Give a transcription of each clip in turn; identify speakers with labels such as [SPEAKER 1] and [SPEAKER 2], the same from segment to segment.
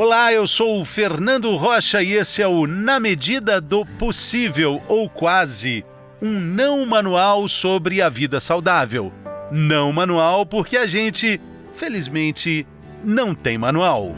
[SPEAKER 1] Olá, eu sou o Fernando Rocha e esse é o Na Medida do Possível, ou quase, um não manual sobre a vida saudável. Não manual porque a gente, felizmente, não tem manual.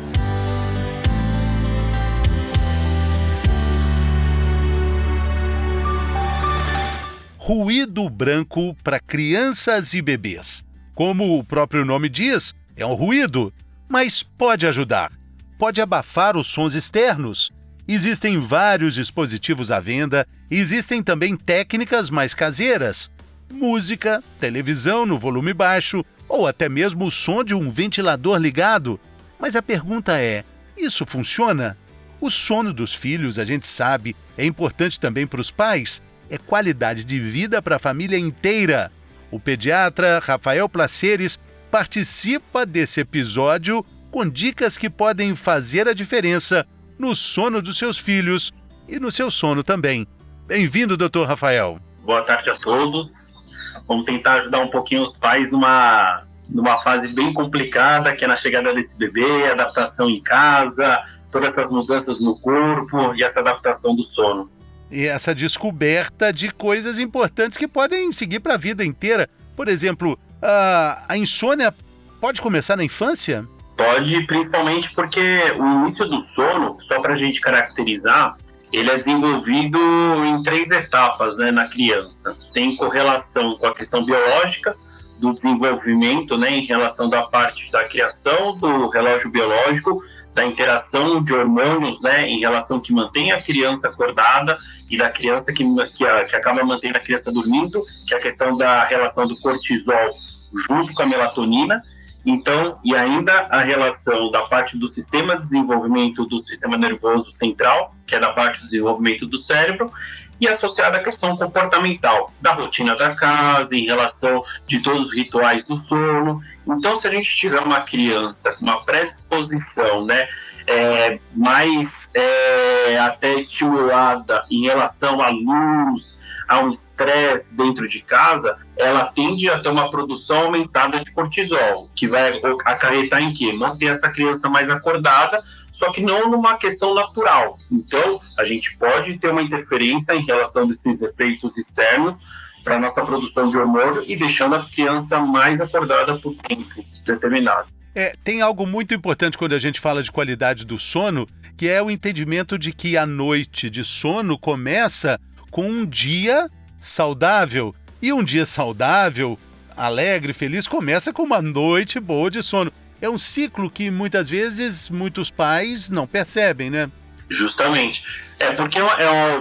[SPEAKER 1] Ruído branco para crianças e bebês. Como o próprio nome diz, é um ruído, mas pode ajudar. Pode abafar os sons externos. Existem vários dispositivos à venda e existem também técnicas mais caseiras. Música, televisão no volume baixo ou até mesmo o som de um ventilador ligado. Mas a pergunta é, isso funciona? O sono dos filhos, a gente sabe, é importante também para os pais. É qualidade de vida para a família inteira. O pediatra Rafael Placeres participa desse episódio com dicas que podem fazer a diferença no sono dos seus filhos e no seu sono também. Bem-vindo, Dr. Rafael.
[SPEAKER 2] Boa tarde a todos. Vamos tentar ajudar um pouquinho os pais numa fase bem complicada, que é na chegada desse bebê, adaptação em casa, todas essas mudanças no corpo e essa adaptação do sono.
[SPEAKER 1] E essa descoberta de coisas importantes que podem seguir para a vida inteira. Por exemplo, a insônia pode começar na infância?
[SPEAKER 2] Pode, principalmente porque o início do sono, só para a gente caracterizar, ele é desenvolvido em 3 etapas, né, na criança. Tem correlação com a questão biológica, do desenvolvimento, né, em relação da parte da criação, do relógio biológico, da interação de hormônios, né, em relação que mantém a criança acordada e da criança que acaba mantendo a criança dormindo, que é a questão da relação do cortisol junto com a melatonina. Então, e ainda a relação da parte do sistema de desenvolvimento do sistema nervoso central, que é da parte do desenvolvimento do cérebro, e associada à questão comportamental, da rotina da casa, em relação de todos os rituais do sono. Então, se a gente tiver uma criança com uma predisposição, né, mais até estimulada em relação à luz, a um estresse dentro de casa, ela tende a ter uma produção aumentada de cortisol, que vai acarretar em quê? Manter essa criança mais acordada, só que não numa questão natural. Então, a gente pode ter uma interferência em relação desses efeitos externos para a nossa produção de hormônio e deixando a criança mais acordada por tempo determinado.
[SPEAKER 1] Tem algo muito importante quando a gente fala de qualidade do sono, que é o entendimento de que a noite de sono começa com um dia saudável. E um dia saudável, alegre, feliz, começa com uma noite boa de sono. É um ciclo que muitas vezes muitos pais não percebem, né?
[SPEAKER 2] Justamente. Porque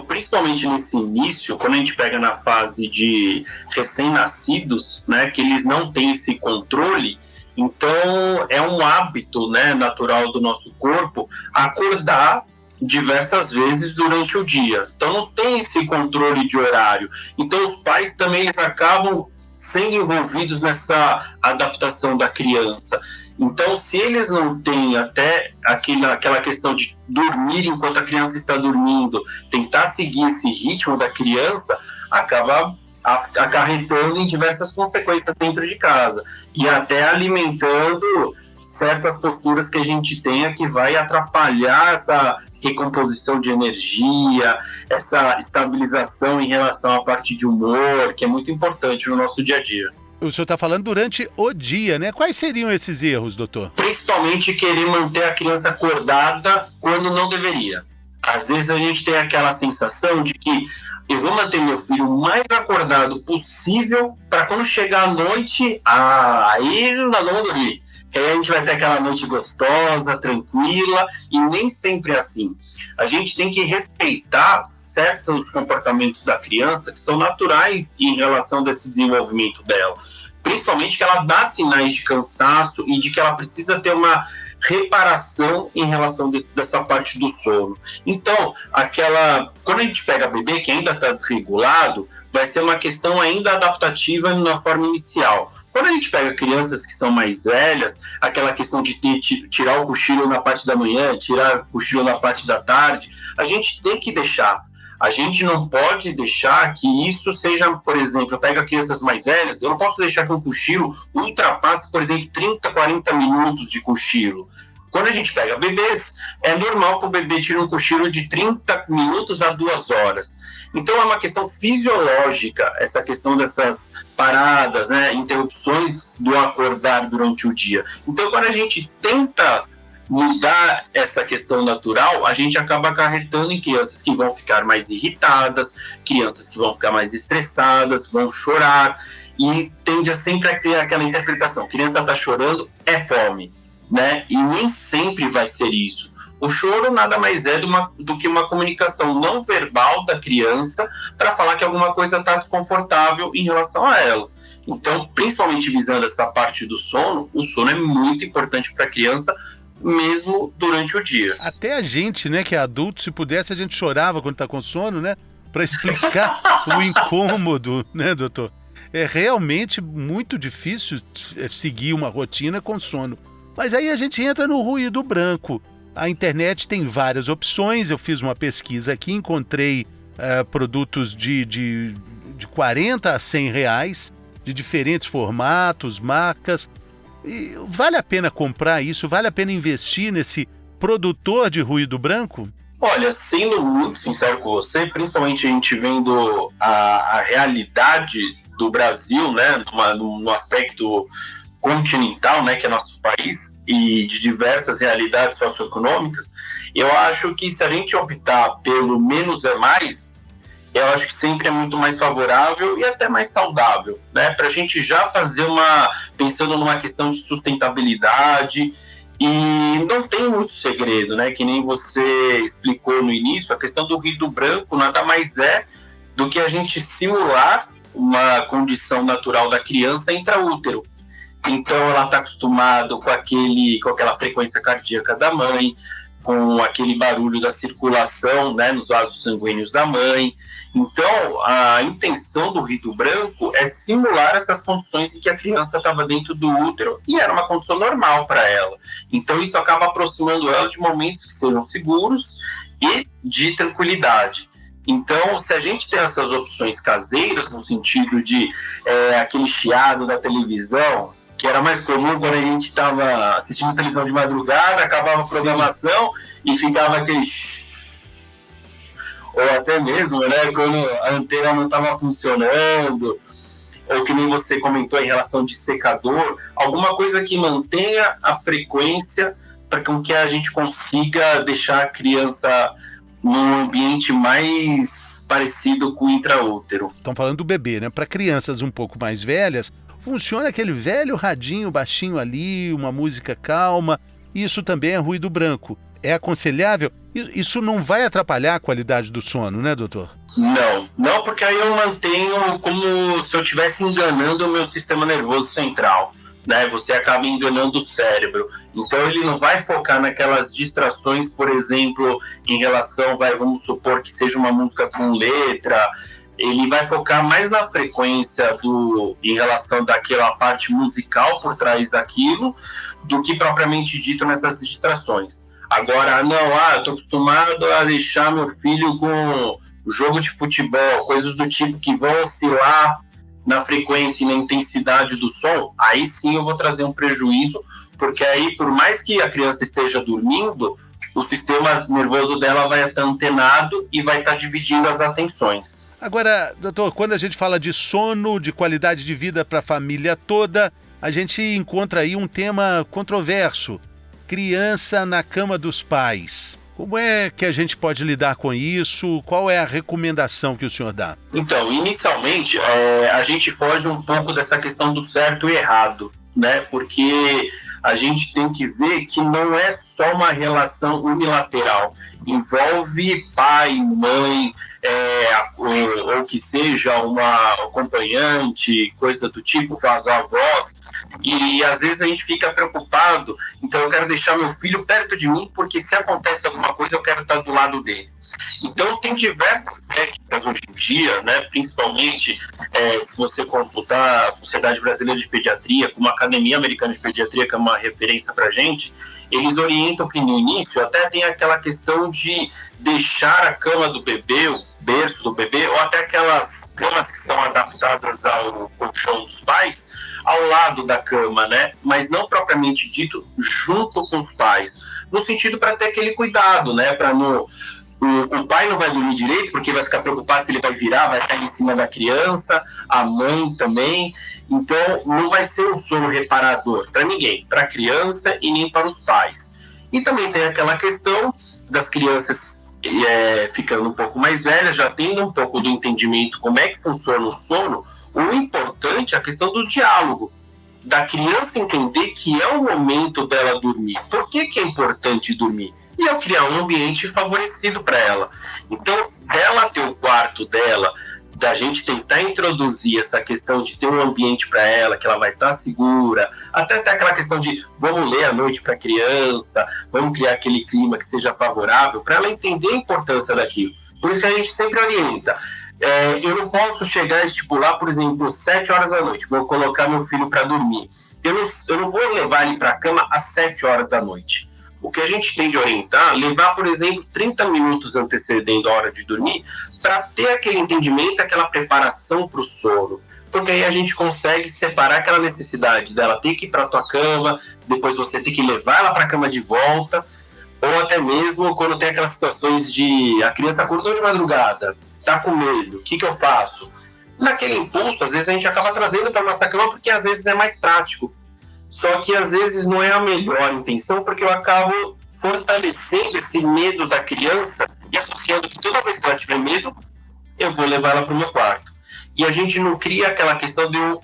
[SPEAKER 2] principalmente nesse início, quando a gente pega na fase de recém-nascidos, né, que eles não têm esse controle, então é um hábito, né, natural do nosso corpo acordar diversas vezes durante o dia. Então não tem esse controle de horário. Então os pais também eles acabam sendo envolvidos nessa adaptação da criança. Então se eles não têm até aquela questão de dormir enquanto a criança está dormindo, tentar seguir esse ritmo da criança, acaba acarretando em diversas consequências dentro de casa e até alimentando certas posturas que a gente tenha que vai atrapalhar essa recomposição de energia, essa estabilização em relação à parte de humor, que é muito importante no nosso dia a dia.
[SPEAKER 1] O senhor está falando durante o dia, né? Quais seriam esses erros, doutor?
[SPEAKER 2] Principalmente querer manter a criança acordada quando não deveria. Às vezes a gente tem aquela sensação de que eu vou manter meu filho o mais acordado possível para quando chegar a noite, aí nós vamos dormir. Aí a gente vai ter aquela noite gostosa, tranquila, e nem sempre é assim. A gente tem que respeitar certos comportamentos da criança que são naturais em relação desse desenvolvimento dela. Principalmente que ela dá sinais de cansaço e de que ela precisa ter uma reparação em relação dessa parte do sono. Então, quando a gente pega bebê que ainda está desregulado, vai ser uma questão ainda adaptativa na forma inicial. Quando a gente pega crianças que são mais velhas, aquela questão de tirar o cochilo na parte da manhã, tirar o cochilo na parte da tarde, a gente tem que deixar. A gente não pode deixar que isso seja, por exemplo, eu pego crianças mais velhas, eu não posso deixar que um cochilo ultrapasse, por exemplo, 30, 40 minutos de cochilo. Quando a gente pega bebês, é normal que o bebê tire um cochilo de 30 minutos a 2 horas. Então é uma questão fisiológica, essa questão dessas paradas, né, interrupções do acordar durante o dia. Então quando a gente tenta mudar essa questão natural, a gente acaba acarretando em crianças que vão ficar mais irritadas, crianças que vão ficar mais estressadas, vão chorar, e tende a sempre a ter aquela interpretação: criança está chorando, é fome, né? E nem sempre vai ser isso. O choro nada mais é do que uma comunicação não verbal da criança para falar que alguma coisa está desconfortável em relação a ela. Então, principalmente visando essa parte do sono, o sono é muito importante para a criança, mesmo durante o dia.
[SPEAKER 1] Até a gente, né, que é adulto, se pudesse, a gente chorava quando tá com sono, né? Para explicar o incômodo, né, doutor? É realmente muito difícil seguir uma rotina com sono. Mas aí a gente entra no ruído branco. A internet tem várias opções. Eu fiz uma pesquisa aqui, encontrei produtos de 40 a 100 reais, de diferentes formatos, marcas. E vale a pena comprar isso? Vale a pena investir nesse produtor de ruído branco?
[SPEAKER 2] Olha, sendo muito sincero com você, principalmente a gente vendo a realidade do Brasil, né, no aspecto continental, né, que é nosso país, e de diversas realidades socioeconômicas, eu acho que se a gente optar pelo menos é mais, eu acho que sempre é muito mais favorável e até mais saudável, né? Para a gente já fazer pensando numa questão de sustentabilidade, e não tem muito segredo, né? Que nem você explicou no início, a questão do ruído branco nada mais é do que a gente simular uma condição natural da criança intraútero. Então ela está acostumada com aquela frequência cardíaca da mãe, com aquele barulho da circulação, né, nos vasos sanguíneos da mãe. Então, a intenção do ruído branco é simular essas condições em que a criança estava dentro do útero e era uma condição normal para ela. Então, isso acaba aproximando ela de momentos que sejam seguros e de tranquilidade. Então, se a gente tem essas opções caseiras, no sentido de aquele chiado da televisão, que era mais comum quando a gente estava assistindo televisão de madrugada, acabava a programação e ficava aquele... Ou até mesmo, né, quando a antena não estava funcionando, ou que nem você comentou em relação de secador, alguma coisa que mantenha a frequência para que a gente consiga deixar a criança num ambiente mais parecido com o intraútero.
[SPEAKER 1] Estão falando do bebê, né? Para crianças um pouco mais velhas, funciona aquele velho radinho baixinho ali, uma música calma. Isso também é ruído branco. É aconselhável? Isso não vai atrapalhar a qualidade do sono, né, doutor?
[SPEAKER 2] Não, porque aí eu mantenho como se eu estivesse enganando o meu sistema nervoso central, né? Você acaba enganando o cérebro. Então ele não vai focar naquelas distrações, por exemplo, em relação, vamos supor que seja uma música com letra. Ele vai focar mais na frequência em relação daquela parte musical por trás daquilo, do que propriamente dito nessas distrações. Agora, eu tô acostumado a deixar meu filho com jogo de futebol, coisas do tipo que vão oscilar na frequência e na intensidade do som, aí sim eu vou trazer um prejuízo, porque aí, por mais que a criança esteja dormindo, o sistema nervoso dela vai estar antenado e vai estar dividindo as atenções.
[SPEAKER 1] Agora, doutor, quando a gente fala de sono, de qualidade de vida para a família toda, a gente encontra aí um tema controverso: criança na cama dos pais. Como é que a gente pode lidar com isso? Qual é a recomendação que o senhor dá?
[SPEAKER 2] Então, inicialmente, a gente foge um pouco dessa questão do certo e errado, né? Porque a gente tem que ver que não é só uma relação unilateral. Envolve pai, mãe, ou que seja uma acompanhante, coisa do tipo, vazar a voz. E às vezes a gente fica preocupado, então eu quero deixar meu filho perto de mim, porque se acontece alguma coisa eu quero estar do lado dele. Então tem diversas técnicas hoje em dia, né, principalmente se você consultar a Sociedade Brasileira de Pediatria, como a Academia Americana de Pediatria, que é uma referência para a gente, eles orientam que no início até tem aquela questão de deixar a cama do bebê, o berço do bebê, ou até aquelas camas que são adaptadas ao colchão dos pais, ao lado da cama, né? Mas não propriamente dito junto com os pais, no sentido para ter aquele cuidado, né? Para não o pai não vai dormir direito porque vai ficar preocupado se ele vai virar, vai cair em cima da criança, a mãe também. Então não vai ser um sono reparador para ninguém, para a criança e nem para os pais. E também tem aquela questão das crianças ficando um pouco mais velhas, já tendo um pouco do entendimento como é que funciona o sono. O importante é a questão do diálogo, da criança entender que é o momento dela dormir. Por que é importante dormir? E eu criar um ambiente favorecido para ela. Então, dela ter o quarto dela, da gente tentar introduzir essa questão de ter um ambiente para ela, que ela vai estar segura, até aquela questão de vamos ler à noite para a criança, vamos criar aquele clima que seja favorável, para ela entender a importância daquilo. Por isso que a gente sempre orienta. Eu não posso chegar a estipular, por exemplo, 7 horas da noite, vou colocar meu filho para dormir. Eu não vou levar ele para a cama às 7 horas da noite. O que a gente tem de orientar, levar, por exemplo, 30 minutos antecedendo a hora de dormir, para ter aquele entendimento, aquela preparação para o sono. Porque aí a gente consegue separar aquela necessidade dela ter que ir para a tua cama, depois você ter que levar ela para a cama de volta, ou até mesmo quando tem aquelas situações de a criança acordou de madrugada, tá com medo, o que eu faço? Naquele impulso, às vezes a gente acaba trazendo para nossa cama porque às vezes é mais prático. Só que às vezes não é a melhor intenção, porque eu acabo fortalecendo esse medo da criança e associando que toda vez que ela tiver medo, eu vou levar ela para o meu quarto. E a gente não cria aquela questão de eu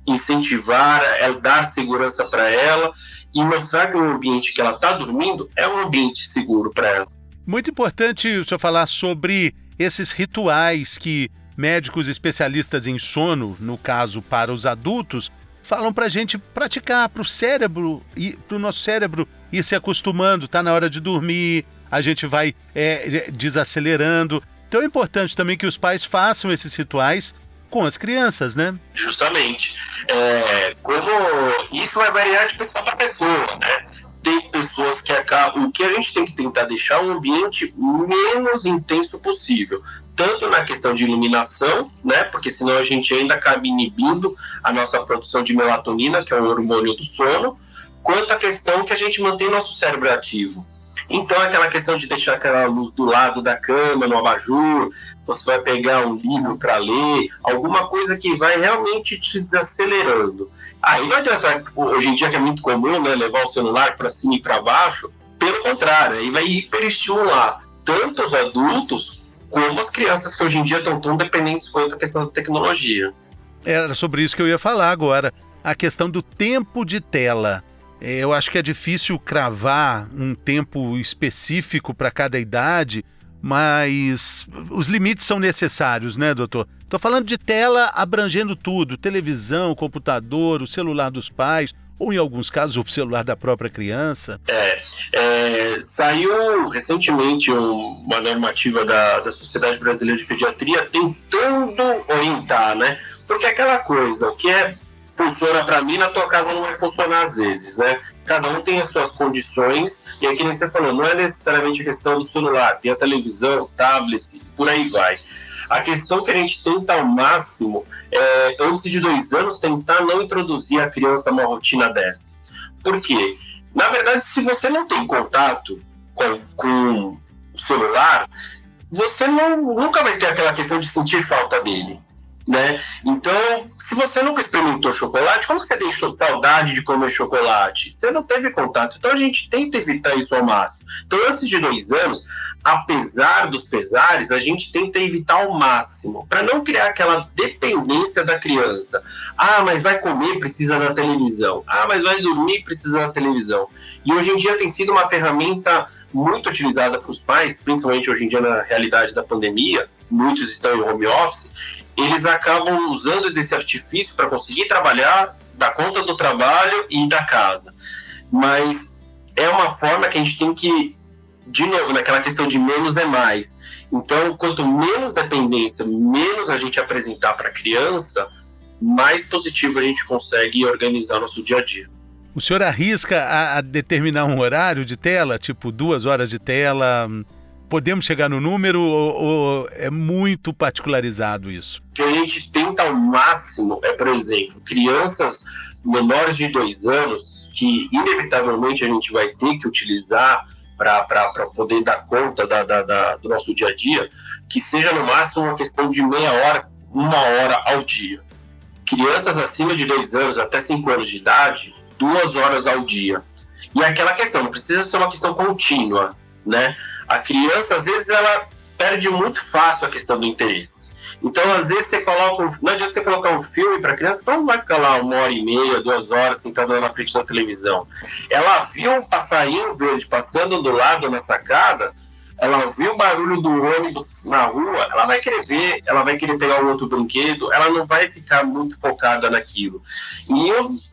[SPEAKER 2] incentivar, dar segurança para ela e mostrar que o ambiente que ela está dormindo é um ambiente seguro para ela.
[SPEAKER 1] Muito importante o senhor falar sobre esses rituais que médicos especialistas em sono, no caso para os adultos, falam para a gente praticar, para o cérebro, para o nosso cérebro ir se acostumando, tá na hora de dormir, a gente vai desacelerando. Então é importante também que os pais façam esses rituais com as crianças, né?
[SPEAKER 2] Justamente. Como isso vai variar de pessoa para pessoa, né? Tem pessoas que acabam... O que a gente tem que tentar deixar um ambiente menos intenso possível. Tanto na questão de iluminação, né? Porque senão a gente ainda acaba inibindo a nossa produção de melatonina, que é o hormônio do sono, quanto a questão que a gente mantém nosso cérebro ativo. Então, aquela questão de deixar aquela luz do lado da cama, no abajur, você vai pegar um livro para ler, alguma coisa que vai realmente te desacelerando. Aí não adianta, hoje em dia que é muito comum, né, levar o celular para cima e para baixo, pelo contrário, aí vai hiperestimular tanto os adultos como as crianças que hoje em dia estão tão dependentes quanto a questão da tecnologia.
[SPEAKER 1] Era sobre isso que eu ia falar agora, a questão do tempo de tela. Eu acho que é difícil cravar um tempo específico para cada idade, mas os limites são necessários, né, doutor? Estou falando de tela abrangendo tudo, televisão, computador, o celular dos pais, ou em alguns casos o celular da própria criança.
[SPEAKER 2] Saiu recentemente uma normativa da Sociedade Brasileira de Pediatria tentando orientar, né? Porque aquela coisa, o que funciona para mim, na tua casa não vai funcionar às vezes, né? Cada um tem as suas condições, e aqui nem você falou, não é necessariamente a questão do celular, tem a televisão, tablets, por aí vai. A questão que a gente tenta ao máximo é, antes de 2 anos, tentar não introduzir a criança numa rotina dessa. Por quê? Na verdade, se você não tem contato com o celular, você nunca vai ter aquela questão de sentir falta dele. Né? Então, se você nunca experimentou chocolate, como que você deixou saudade de comer chocolate? Você não teve contato. Então, a gente tenta evitar isso ao máximo. Então, antes de 2 anos, apesar dos pesares, a gente tenta evitar ao máximo, para não criar aquela dependência da criança. Ah, mas vai comer, precisa da televisão. Ah, mas vai dormir, precisa da televisão. E hoje em dia tem sido uma ferramenta muito utilizada para os pais, principalmente hoje em dia na realidade da pandemia, muitos estão em home office, eles acabam usando desse artifício para conseguir trabalhar, dar conta do trabalho e da casa. Mas é uma forma que a gente tem que de novo, naquela questão de menos é mais. Então, quanto menos dependência, menos a gente apresentar para a criança, mais positivo a gente consegue organizar nosso dia a dia.
[SPEAKER 1] O senhor arrisca a determinar um horário de tela, tipo 2 horas de tela? Podemos chegar no número ou é muito particularizado isso?
[SPEAKER 2] O que a gente tenta ao máximo é, por exemplo, crianças menores de 2 anos, que inevitavelmente a gente vai ter que utilizar para poder dar conta do nosso dia a dia, que seja no máximo uma questão de meia hora, 1 hora ao dia. Crianças acima de 2 anos até 5 anos de idade, 2 horas ao dia. E aquela questão, não precisa ser uma questão contínua, né? A criança, às vezes, ela perde muito fácil a questão do interesse. Então, às vezes, não adianta você colocar um filme para a criança, então não vai ficar lá 1h30, 2 horas sentada na frente da televisão. Ela viu um passarinho verde passando do lado na sacada, ela viu o barulho do ônibus na rua, ela vai querer ver, ela vai querer pegar um outro brinquedo, ela não vai ficar muito focada naquilo. E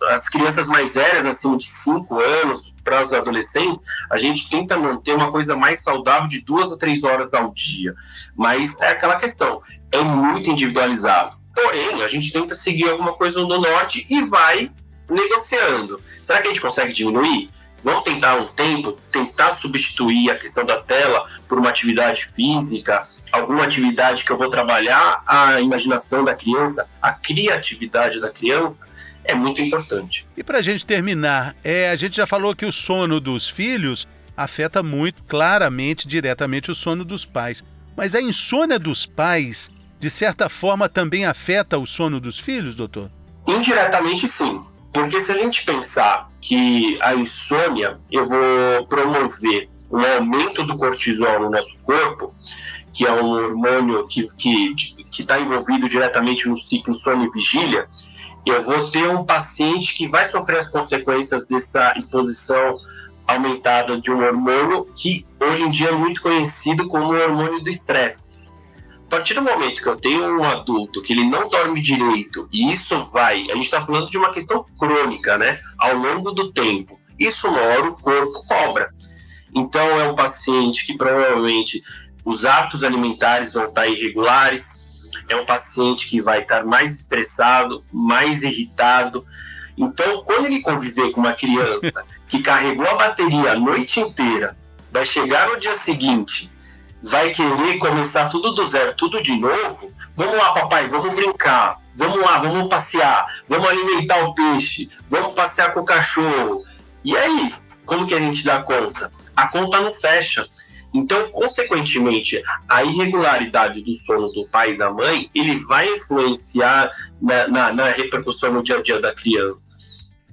[SPEAKER 2] as crianças mais velhas, acima de 5 anos, para os adolescentes, a gente tenta manter uma coisa mais saudável de 2 a 3 horas ao dia. Mas é aquela questão, é muito individualizado. Porém, a gente tenta seguir alguma coisa no norte e vai negociando. Será que a gente consegue diminuir? Vamos tentar um tempo, tentar substituir a questão da tela por uma atividade física, alguma atividade que eu vou trabalhar a imaginação da criança, a criatividade da criança, é muito importante.
[SPEAKER 1] E para a gente terminar, a gente já falou que o sono dos filhos afeta muito claramente, diretamente o sono dos pais. Mas a insônia dos pais, de certa forma, também afeta o sono dos filhos, doutor?
[SPEAKER 2] Indiretamente, sim. Porque se a gente pensar que a insônia, eu vou promover um aumento do cortisol no nosso corpo, que é um hormônio que está envolvido diretamente no ciclo sono e vigília, eu vou ter um paciente que vai sofrer as consequências dessa exposição aumentada de um hormônio que hoje em dia é muito conhecido como o hormônio do estresse. A partir do momento que eu tenho um adulto que ele não dorme direito, e isso a gente está falando de uma questão crônica, né? Ao longo do tempo. Isso uma hora o corpo cobra. Então é um paciente que provavelmente os hábitos alimentares vão estar irregulares, é um paciente que vai estar mais estressado, mais irritado. Então, quando ele conviver com uma criança que carregou a bateria a noite inteira, vai chegar no dia seguinte, vai querer começar tudo do zero, tudo de novo, vamos lá, papai, vamos brincar, vamos lá, vamos passear, vamos alimentar o peixe, vamos passear com o cachorro. E aí, como que a gente dá conta? A conta não fecha. Então, consequentemente, a irregularidade do sono do pai e da mãe, ele vai influenciar na repercussão no dia a dia da criança.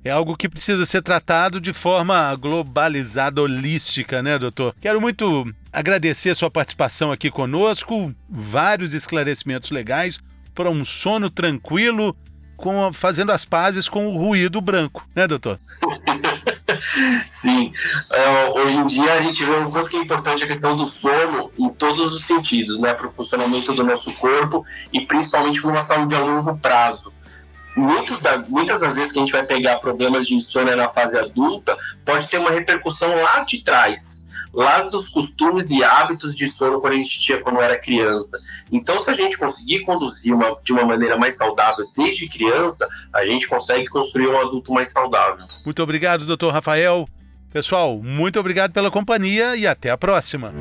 [SPEAKER 1] É algo que precisa ser tratado de forma globalizada, holística, né, doutor? Quero muito agradecer a sua participação aqui conosco, vários esclarecimentos legais para um sono tranquilo, fazendo as pazes com o ruído branco, né, doutor?
[SPEAKER 2] Sim, hoje em dia a gente vê o quanto que é importante a questão do sono em todos os sentidos, né, para o funcionamento do nosso corpo e principalmente para uma saúde a longo prazo. Muitas das vezes que a gente vai pegar problemas de insônia na fase adulta, pode ter uma repercussão lá de trás, lá dos costumes e hábitos de sono quando a gente tinha quando era criança. Então, se a gente conseguir conduzir de uma maneira mais saudável desde criança, a gente consegue construir um adulto mais saudável.
[SPEAKER 1] Muito obrigado, doutor Rafael. Pessoal, muito obrigado pela companhia e até a próxima.